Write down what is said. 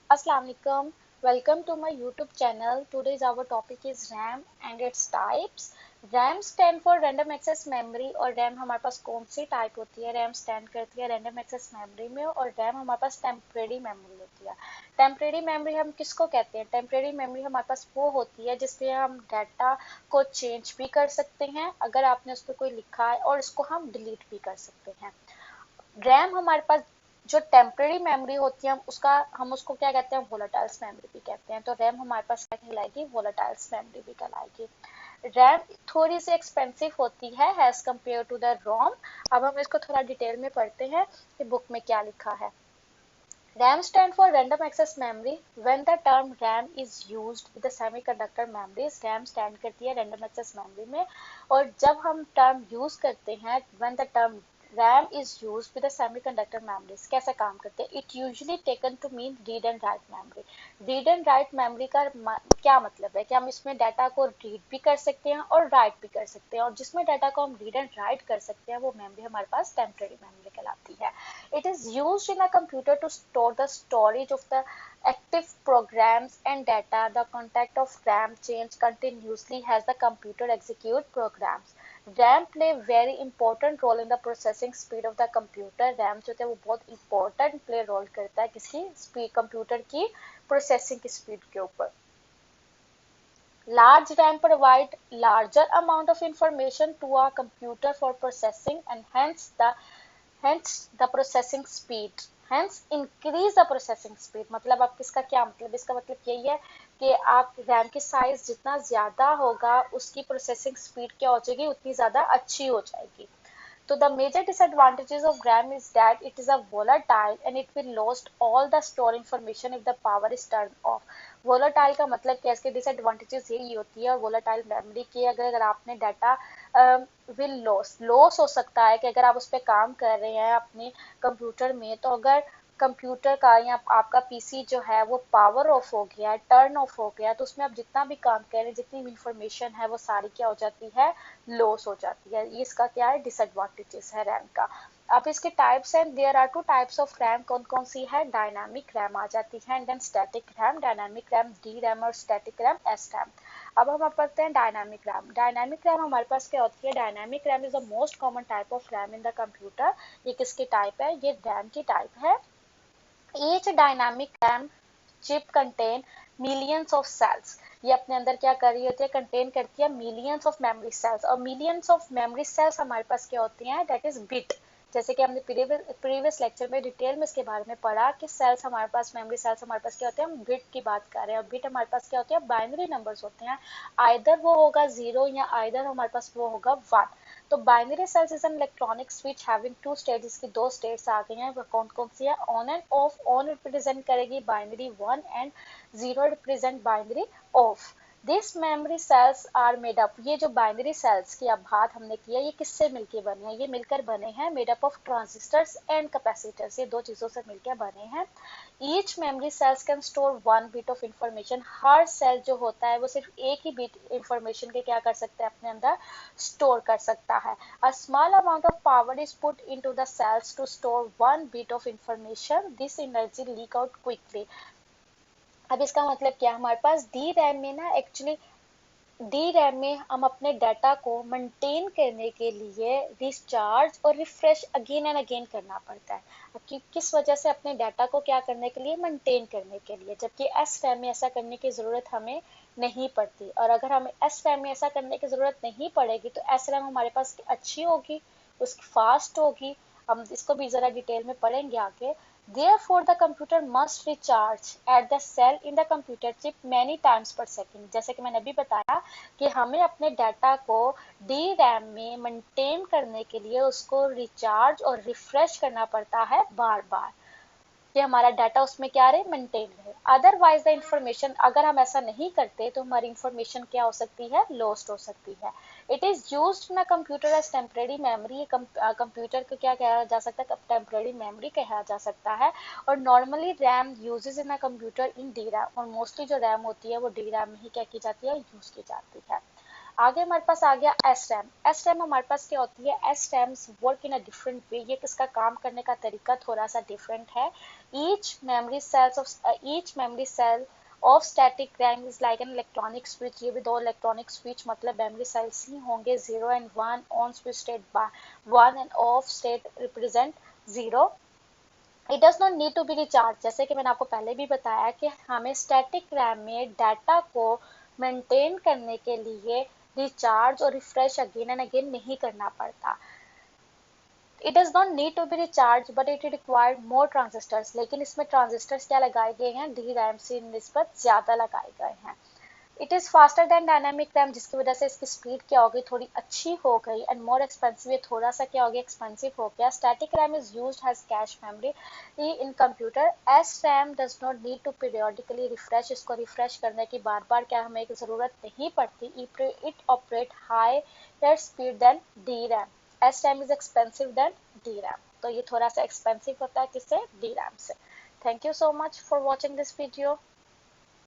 Assalamualaikum. Welcome to my YouTube channel. Today's our topic is RAM and its types. RAM stand for random access memory और RAM हमारे पास कौन सी type होती है। RAM stand करती है random access memory में और RAM हमारे पास टेम्परेरी मेमोरी होती है। टेम्परेरी मेमोरी हम किसको कहते हैं? टेम्परेरी मेमोरी हमारे पास वो होती है जिसमें हम डाटा को चेंज भी कर सकते हैं अगर आपने उस पर कोई लिखा है और इसको हम डिलीट भी कर सकते हैं। रैम हमारे पास जो टेम्परेरी मेमोरी होती है हम उसको क्या कहते हैं? वोलेटाइल्स मेमोरी भी कहते हैं। तो रैम हमारे पास क्या कहलाएगी? वोलेटाइल्स मेमोरी भी कहलाएगी। रैम थोड़ी सी एक्सपेंसिव होती है एज कम्पेयर टू द रोम। अब हम इसको थोड़ा डिटेल में पढ़ते हैं कि बुक में क्या लिखा है। RAM stand for random access memory. When the term RAM is used with the semiconductor memories, RAM stand करती है random access memory में। और जब हम term use करते हैं, when the term RAM is used with the semiconductor memories, कैसे काम करते हैं? It usually taken to mean read and write memory. Read and write memory का क्या मतलब है कि हम इसमें डाटा को रीड भी कर सकते हैं और राइट भी कर सकते हैं, और जिसमें डाटा को हम रीड एंड राइट कर सकते हैं वो मेमोरी हमारे पास टेम्परेरी मेमोरी कहलाती है। It is used in a computer to store the storage of the active programs and data. The content of RAM change continuously as the computer execute programs. RAM play very important role in the processing speed of the computer. RAM जो है वो बहुत important play role करता है किसी speed computer की processing की speed के ऊपर। Large RAM provide larger amount of information to a computer for processing and hence the processing speed, hence increase the processing speed। मतलब आप किसका क्या मतलब? इसका मतलब यही है कि आप रैम की साइज जितना ज्यादा होगा उसकी प्रोसेसिंग स्पीड क्या हो जाएगी? उतनी ज्यादा अच्छी हो जाएगी। So the major disadvantages of RAM is that it is a volatile and it will lose all the stored information if the power is turned off. Volatile का मतलब क्या है? इसके disadvantages यही होती है volatile memory की। अगर आपने डाटा will लॉस हो सकता है कि अगर आप उस पर काम कर रहे हैं अपने कंप्यूटर में, तो अगर कंप्यूटर का या आपका पीसी जो है वो पावर ऑफ हो गया है, टर्न ऑफ हो गया है, तो उसमें आप जितना भी काम कर रहे हैं, जितनी भी इंफॉर्मेशन है वो सारी क्या हो जाती है? लॉस हो जाती है। ये इसका क्या है? डिसएडवांटेजेस है रैम का। अब इसके टाइप्स हैं। There are two types of RAM. कौन कौन सी है? डायनामिक रैम आ जाती है and then static RAM. Dynamic RAM D RAM और स्टैटिक रैम एस रैम। अब हम पढ़ते हैं डायनामिक रैम। डायनामिक रैम हमारे पास क्या होती है? Dynamic RAM is the most common type of RAM in the computer. ये किसकी टाइप है? ये रैम की टाइप है। Each dynamic RAM chip contain millions of cells। ये अपने अंदर क्या कर रही होती है? कंटेन करती है मिलियंस ऑफ मेमोरी सेल्स। और मिलियंस ऑफ मेमोरी सेल्स हमारे पास क्या होती हैं? That is bit. जैसे कि हमने प्रीवियस लेक्चर में डिटेल में इसके बारे में पढ़ा कि सेल्स हमारे पास, मेमोरी सेल्स हमारे पास क्या होते हैं? हम बिट की बात कर रहे हैं। और बिट हमारे पास क्या होती है? बाइनरी नंबर्स होते हैं। आइदर वो होगा जीरो या आइदर हमारे पास वो होगा वन। तो binary cells is an electronic switch having two states. इसकी दो स्टेट्स आ गई हैं। वो कौन कौन सी है? On and off. On represent करेगी binary one and zero represent binary off. This memory cells are made up. ये जो बाइनरी सेल्स की अब बात हमने की है, ये किससे मिलकर बने हैं? ये मिलकर बने हैं made up of transistors and capacitors. ये दो चीजों से मिलकर बने हैं। Each memory cells can store one bit of information. हर सेल जो होता है वो सिर्फ एक ही बिट इंफॉर्मेशन के क्या कर सकता है? अपने अंदर स्टोर कर सकता है। A small amount of power is put into the cells to store one bit of information. This energy leak out quickly. अब इसका मतलब क्या? हमारे पास डी रैम में ना एक्चुअली डी रैम में हम अपने डाटा को मेंटेन करने के लिए रिचार्ज और रिफ्रेश अगेन एंड अगेन करना पड़ता है। अब किस वजह से? अपने डाटा को क्या करने के लिए? मेंटेन करने के लिए। जबकि एस रैम में ऐसा करने की ज़रूरत हमें नहीं पड़ती। और अगर हमें एस रैम में ऐसा करने की ज़रूरत नहीं पड़ेगी तो एस रैम हमारे पास अच्छी होगी, उसकी फास्ट होगी। हम इसको भी ज़रा डिटेल में पढ़ेंगे आगे। Therefore, the computer must recharge at the cell in the computer chip many times per second। जैसे कि मैंने अभी बताया कि हमें अपने डाटा को डी रैम में मेंटेन करने के लिए उसको रिचार्ज और रिफ्रेश करना पड़ता है बार बार, कि हमारा डाटा उसमें क्या रहे? मेंटेन रहे। अदरवाइज द इंफॉर्मेशन, अगर हम ऐसा नहीं करते तो हमारी इंफॉर्मेशन क्या हो सकती है? लॉस्ट हो सकती है। It is used in a computer as temporary memory. Computer को क्या कहा जा सकता है? टेम्परेरी मेमोरी कहा जा सकता है। और normally RAM uses in a computer in D RAM. और मोस्टली जो रैम होती है वो डी रैम में ही क्या की जाती है? यूज की जाती है। आगे हमारे पास आ गया एस रैम। एस रैम हमारे पास क्या होती है, S RAMs work in a different way, ये किसका काम करने का तरीका थोड़ा सा डिफरेंट है। Each memory cell of static RAM is like an electronic switch, ये भी दो इलेक्ट्रॉनिक स्विच मतलब मेमोरी सेल्स ही होंगे, 0 and 1 on switch state 1 and off state represent 0। It does not need to be recharge, जैसे कि मैंने आपको पहले भी बताया कि हमें स्टैटिक रैम में डाटा को मेंटेन करने के लिए रिचार्ज और रिफ्रेश अगेन एंड अगेन नहीं करना पड़ता। It does not need to be recharge but it required more transistors, लेकिन इसमें ट्रांजिस्टर्स क्या लगाए गए हैं, डी रैम से निस्बत ज्यादा लगाए गए हैं। It is faster than dynamic RAM, जिसकी वजह से इसकी स्पीड क्या हो गई, थोड़ी अच्छी हो गई। एंड मोर एक्सपेंसिव, ये थोड़ा सा क्या हो गया, एक्सपेंसिव हो गया। Static RAM is used as cache memory in computer. S RAM does not need to periodically refresh, इसको रिफ्रेश करने की बार बार क्या हमें जरूरत नहीं पड़ती। It operate higher speed than D RAM. S RAM is expensive than D RAM, तो ये थोड़ा सा एक्सपेंसिव होता है किससे, डी रैम से। Thank you so much for watching this video.